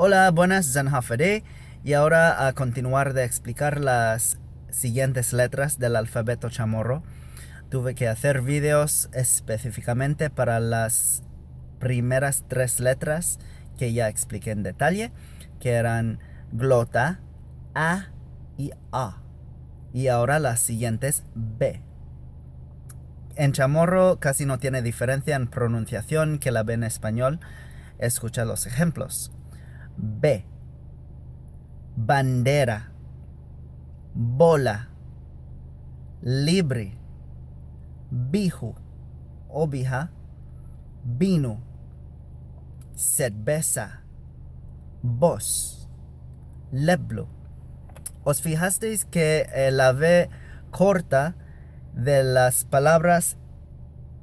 Hola, buenas, Zanjafede. Y ahora a continuar de explicar las siguientes letras del alfabeto chamorro. Tuve que hacer vídeos específicamente para las primeras tres letras que ya expliqué en detalle, que eran glota, A y A. Y ahora las siguientes B. En chamorro casi no tiene diferencia en pronunciación que la B en español. Escucha los ejemplos. B, bandera, bola, libre, biju, obija, vino, cerveza, voz, leblo. ¿Os fijasteis que la V corta de las palabras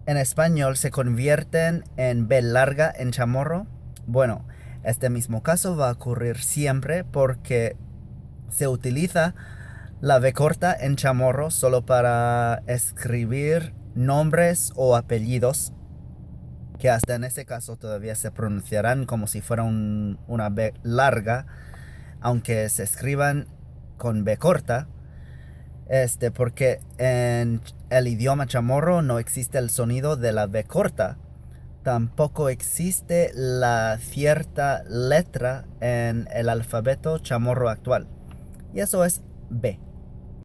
en español se convierten en B larga en chamorro? Bueno, este mismo caso va a ocurrir siempre porque se utiliza la V corta en chamorro solo para escribir nombres o apellidos que hasta en ese caso todavía se pronunciarán como si fuera una B larga, aunque se escriban con B corta. Porque en el idioma chamorro no existe el sonido de la B corta. Tampoco existe la cierta letra en el alfabeto chamorro actual. Y eso es B.